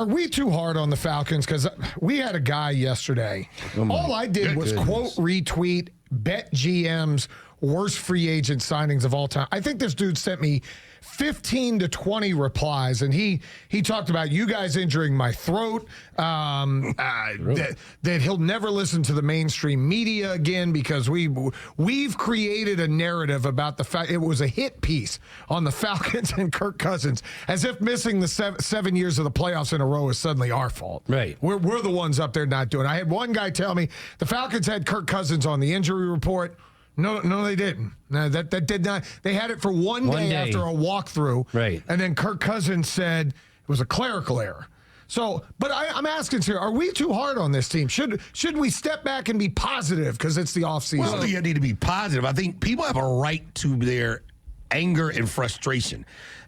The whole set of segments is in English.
Are we too hard on the Falcons? Because we had a guy yesterday. All I did was quote, retweet, BetGM's worst free agent signings of all time. I think this dude sent me 15 to 20 replies, and he talked about you guys injuring my throat, that he'll never listen to the mainstream media again because we've created a narrative about the fact it was a hit piece on the Falcons and Kirk Cousins, as if missing the 7 years of the playoffs in a row is suddenly our fault. Right. We're the ones up there not doing it. I had one guy tell me the Falcons had Kirk Cousins on the injury report. No, they didn't. No, that did not. They had it for one day after a walkthrough. Right. And then Kirk Cousins said it was a clerical error. So, but I'm asking here, are we too hard on this team? Should we step back and be positive because it's the offseason? Well, you need to be positive. I think people have a right to their anger and frustration.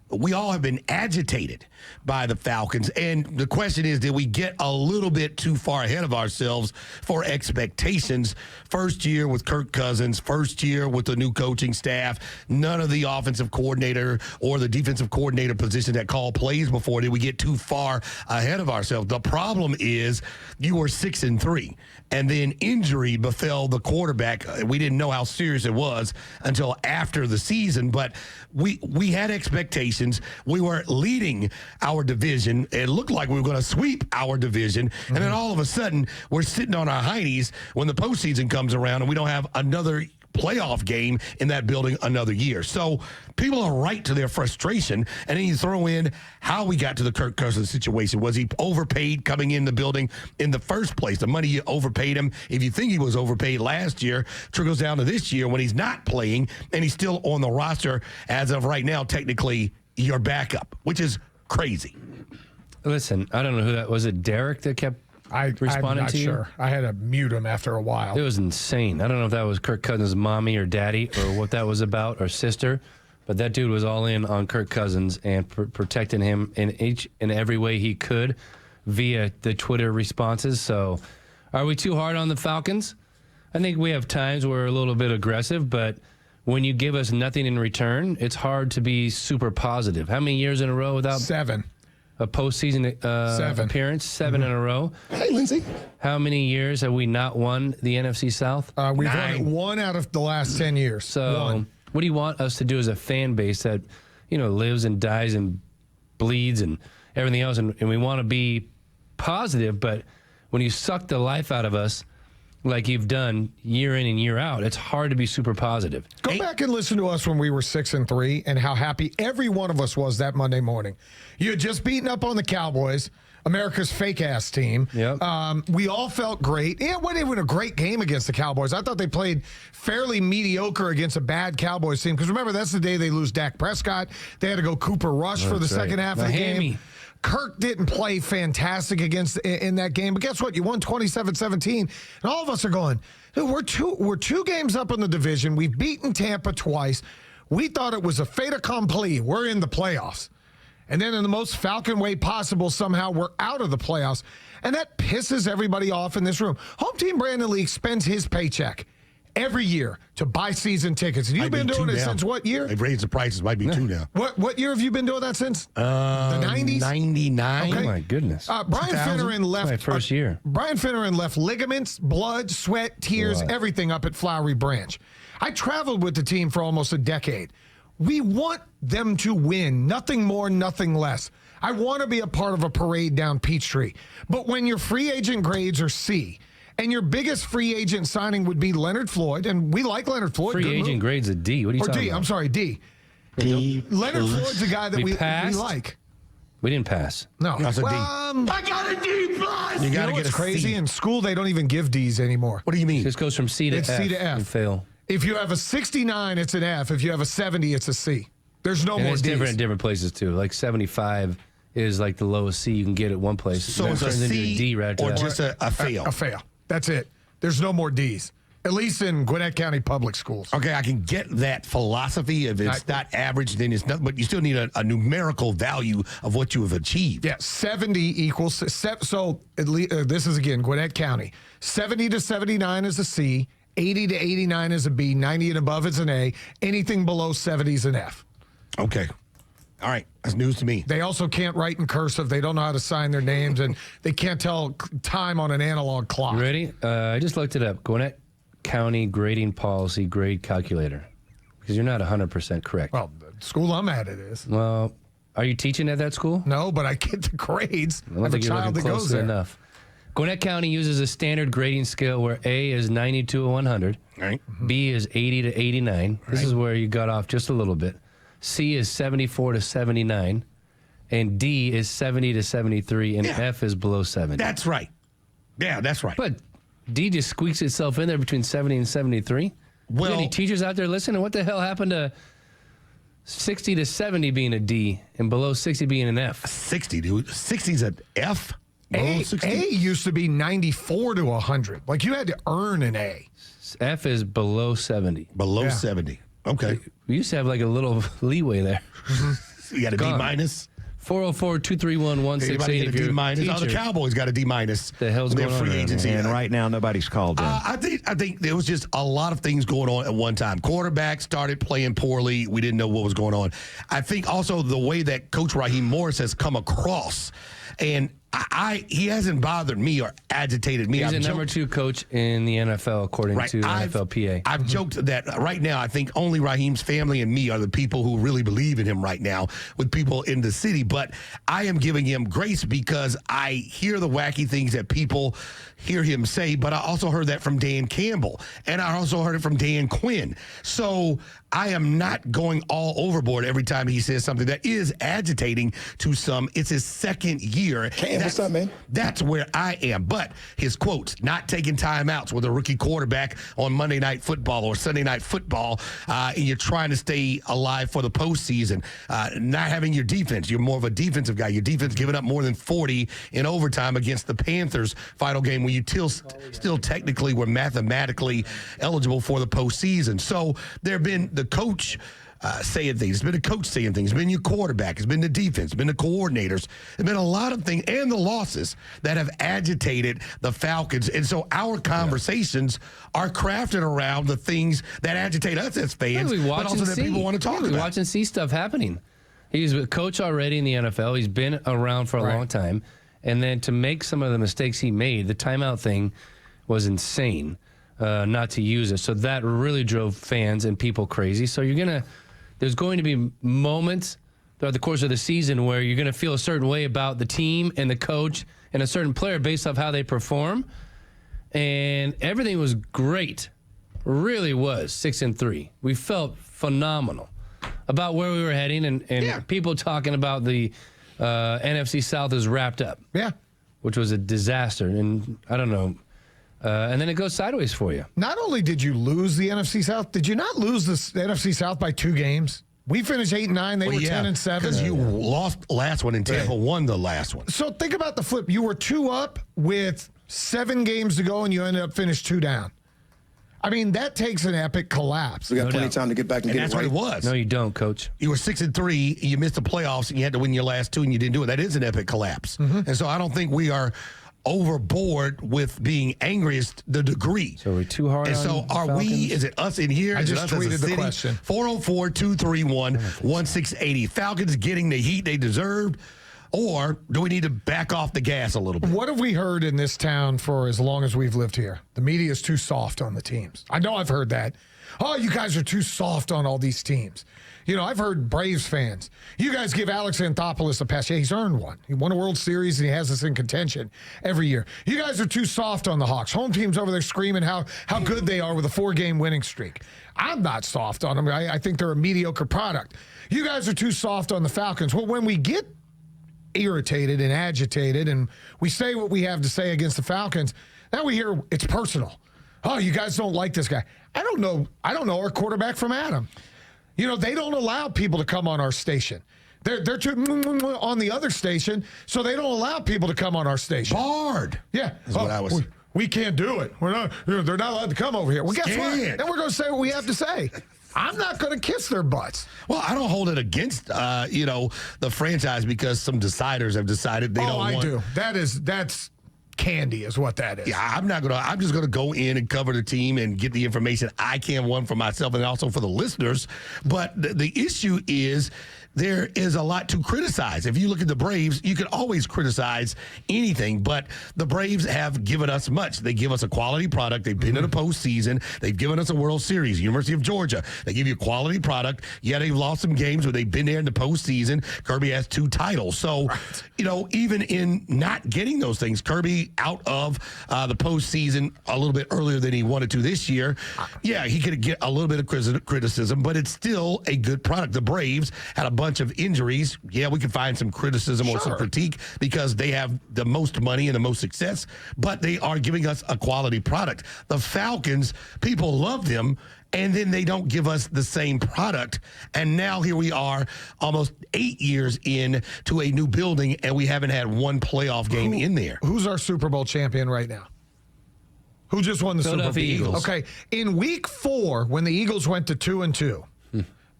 We all have been agitated by the Falcons. And the question is, did we get a little bit too far ahead of ourselves for expectations? First year with Kirk Cousins, first year with the new coaching staff, none of the offensive coordinator or the defensive coordinator position that called plays before. Did we get too far ahead of ourselves? The problem is you were 6-3, and then injury befell the quarterback. We didn't know how serious it was until after the season, but we had expectations. We were leading our division. It looked like we were going to sweep our division. And then all of a sudden, we're sitting on our heinies when the postseason comes around and we don't have another playoff game in that building another year. So people are right to their frustration. And then you throw in how we got to the Kirk Cousins situation. Was he overpaid coming in the building in the first place? The money you overpaid him, if you think he was overpaid last year, trickles down to this year when he's not playing and he's still on the roster as of right now, technically your backup, which is crazy. Listen, I don't know who that was. It Derek that kept responding I'm not to you? sure. I had to mute him after a while. It was insane. I don't know if that was Kirk Cousins' mommy or daddy or what that was about, or sister, but that dude was all in on Kirk Cousins and protecting him in each and every way he could via the Twitter responses. So are we too hard on the Falcons? I think we have times where we're a little bit aggressive, but when you give us nothing in return, it's hard to be super positive. How many years in a row without 7 a postseason appearance? 7 in a row. Hey, Lindsay. How many years have we not won the NFC South? We've won it 1 out of the last 10 years. So what do you want us to do as a fan base that, lives and dies and bleeds and everything else? And we want to be positive, but when you suck the life out of us, like you've done year in and year out, it's hard to be super positive. Go back and listen to us when we were 6-3 and how happy every one of us was that Monday morning. You had just beaten up on the Cowboys, America's fake-ass team. Yep. We all felt great. It wasn't even a great game against the Cowboys. I thought they played fairly mediocre against a bad Cowboys team. Because remember, that's the day they lose Dak Prescott. They had to go Cooper Rush for the second half of the game. Kirk didn't play fantastic in that game, but guess what? You won 27-17, and all of us are going, we're two games up in the division. We've beaten Tampa twice. We thought it was a fait accompli. We're in the playoffs. And then in the most Falcon way possible, somehow we're out of the playoffs. And that pisses everybody off in this room. Hometeam Brandon League spends his paycheck every year to buy season tickets. And you've been doing it since what year? They've raised the prices. Might be 2 now. What year have you been doing that since? The 90s? 99. Okay. Oh, my goodness. Brian Finneran left. My first year. Brian Finneran left ligaments, blood, sweat, tears, everything up at Flowery Branch. I traveled with the team for almost a decade. We want them to win. Nothing more, nothing less. I want to be a part of a parade down Peachtree. But when your free agent grades are C, and your biggest free agent signing would be Leonard Floyd, and we like Leonard Floyd. Free agent grade's a D. What are you talking about? I'm sorry, D. Leonard Floyd's a guy that we like. We didn't pass. No. That's a D. I got a D+. You got to get get crazy? C. In school, they don't even give Ds anymore. What do you mean? This goes from C to It's F. C to F. And fail. If you have a 69, it's an F. If you have a 70, it's a C. There's no more it's Ds. different in different places, too. Like 75 is like the lowest C you can get at one place. So it's a turns into C a D right after or that. just a fail? A fail. That's it. There's no more Ds. At least in Gwinnett County Public Schools. Okay, I can get that philosophy. If it's not average, then it's not. But you still need a numerical value of what you have achieved. Yeah, 70 equals. So at least, this is, again, Gwinnett County. 70 to 79 is a C. 80 to 89 is a B. 90 and above is an A. Anything below 70 is an F. Okay. All right. That's news to me. They also can't write in cursive. They don't know how to sign their names, and they can't tell time on an analog clock. You ready? I just looked it up. Gwinnett County Grading Policy Grade Calculator. Because you're not 100% correct. Well, the school I'm at it is. Well, are you teaching at that school? No, but I get the grades. I don't think you're looking closely enough. Gwinnett County uses a standard grading scale where A is 92 to 100. Right. B is 80 to 89. This is where you got off just a little bit. C is 74 to 79. And D is 70 to 73. And F is below 70. That's right. Yeah, that's right. But D just squeaks itself in there between 70 and 73. Well, any teachers out there listening? What the hell happened to 60 to 70 being a D and below 60 being an F? 60, dude. 60's an F? A used to be 94 to 100. Like, you had to earn an A. F is below 70. Below 70. Okay. We used to have like a little leeway there. You got a D minus? 404-231-168. Anybody get a D minus? Oh, the Cowboys got a D minus. The hell's going on free there, agency. And right now, nobody's called in. I think there was just a lot of things going on at one time. Quarterback started playing poorly. We didn't know what was going on. I think also the way that Coach Raheem Morris has come across, and he hasn't bothered me or agitated me. He's a number 2 coach in the NFL, according to NFLPA. I've joked that right now I think only Raheem's family and me are the people who really believe in him right now with people in the city. But I am giving him grace because I hear the wacky things that people hear him say, but I also heard that from Dan Campbell, and I also heard it from Dan Quinn. So I am not going all overboard every time he says something that is agitating to some. It's his second year. What's up, man? That's where I am. But his quotes, not taking timeouts with a rookie quarterback on Monday Night Football or Sunday Night Football, and you're trying to stay alive for the postseason, not having your defense. You're more of a defensive guy. Your defense giving up more than 40 in overtime against the Panthers final game when you still technically were mathematically eligible for the postseason. So there have been the coach saying things. It's been a coach saying things. It's been your quarterback. It's been the defense. It's been the coordinators. There's been a lot of things, and the losses that have agitated the Falcons. And so our conversations are crafted around the things that agitate us as fans, but also that people want to talk about. We watch and see stuff happening. He's a coach already in the NFL. He's been around for a long time. And then to make some of the mistakes he made, the timeout thing was insane not to use it. So that really drove fans and people crazy. So there's going to be moments throughout the course of the season where you're going to feel a certain way about the team and the coach and a certain player based off how they perform. And everything was great. Really was 6-3. We felt phenomenal about where we were heading, and people talking about the NFC South is wrapped up. Yeah. Which was a disaster. And I don't know. And then it goes sideways for you. Not only did you lose the NFC South, did you not lose the NFC South by 2 games? We finished 8-9. They were 10-7. Because you lost last one and Tampa won the last one. So think about the flip. You were 2 up with 7 games to go, and you ended up finished 2 down. I mean, that takes an epic collapse. We got plenty of time to get back and get that's it right. what it was. No, you don't, Coach. You were 6-3. You missed the playoffs, and you had to win your last 2, and you didn't do it. That is an epic collapse. And so I don't think we are overboard with being angry as the degree. So we're too hard and on so are Falcons? we, is it us in here? I Is just it us tweeted as a the city? question. 404-231-1680. Falcons getting the heat they deserved, or do we need to back off the gas a little bit? What have we heard in this town for as long as we've lived here? The media is too soft on the teams. I know I've heard that. Oh, you guys are too soft on all these teams. You know, I've heard Braves fans. You guys give Alex Anthopoulos a pass. Yeah, he's earned one. He won a World Series, and he has us in contention every year. You guys are too soft on the Hawks. Home team's over there screaming how good they are with a 4-game winning streak. I'm not soft on them. I think they're a mediocre product. You guys are too soft on the Falcons. Well, when we get irritated and agitated and we say what we have to say against the Falcons, now we hear it's personal. Oh, you guys don't like this guy. I don't know our quarterback from Adam. You know, they don't allow people to come on our station. They're too on the other station, so they don't allow people to come on our station. Barred. Yeah. Is what I was. We can't do it. We're not. They're not allowed to come over here. Well, guess what? Then we're going to say what we have to say. I'm not going to kiss their butts. Well, I don't hold it against, the franchise because some deciders have decided they don't want. I do. That's candy is what that is. Yeah, I'm just gonna go in and cover the team and get the information I can, one for myself and also for the listeners. But the issue is there is a lot to criticize. If you look at the Braves, you can always criticize anything, but the Braves have given us much. They give us a quality product. They've been in a postseason. They've given us a World Series. University of Georgia, they give you a quality product. Yeah, they've lost some games, but they've been there in the postseason. Kirby has 2 titles. So, even in not getting those things, Kirby out of the postseason a little bit earlier than he wanted to this year. Yeah, he could get a little bit of criticism, but it's still a good product. The Braves had a bunch of injuries. Yeah, we can find some criticism or some critique because they have the most money and the most success, but they are giving us a quality product. The Falcons, people love them, and then they don't give us the same product. And now here we are almost 8 years in to a new building, and we haven't had one playoff game in there. Who's our Super Bowl champion right now? Who just won the Super Bowl? Eagles. Okay, in week 4, when the Eagles went to 2-2,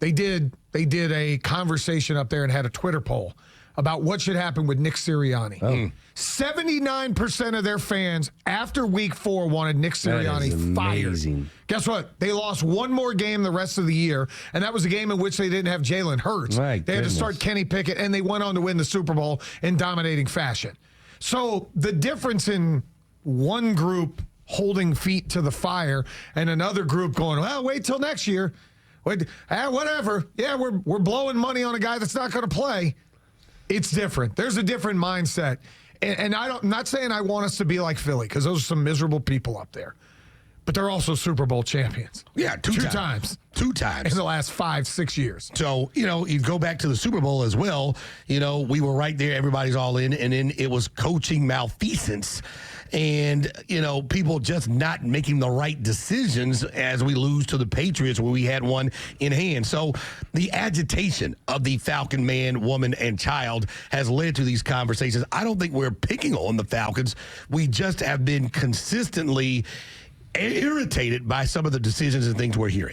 they did a conversation up there and had a Twitter poll about what should happen with Nick Sirianni. 79% of their fans after week 4 wanted Nick Sirianni fired. Guess what? They lost one more game the rest of the year, and that was a game in which they didn't have Jalen Hurts. They had to start Kenny Pickett, and they went on to win the Super Bowl in dominating fashion. So the difference in one group holding feet to the fire and another group going, well, wait till next year. Whatever. Yeah, we're blowing money on a guy that's not going to play. It's different. There's a different mindset. And I'm not saying I want us to be like Philly, because those are some miserable people up there. But they're also Super Bowl champions. Yeah, two times. 2 times. In the last 5-6 years. So, you go back to the Super Bowl as well. We were right there. Everybody's all in. And then it was coaching malfeasance. And, people just not making the right decisions as we lose to the Patriots where we had one in hand. So the agitation of the Falcon man, woman, and child has led to these conversations. I don't think we're picking on the Falcons. We just have been consistently irritated by some of the decisions and things we're hearing.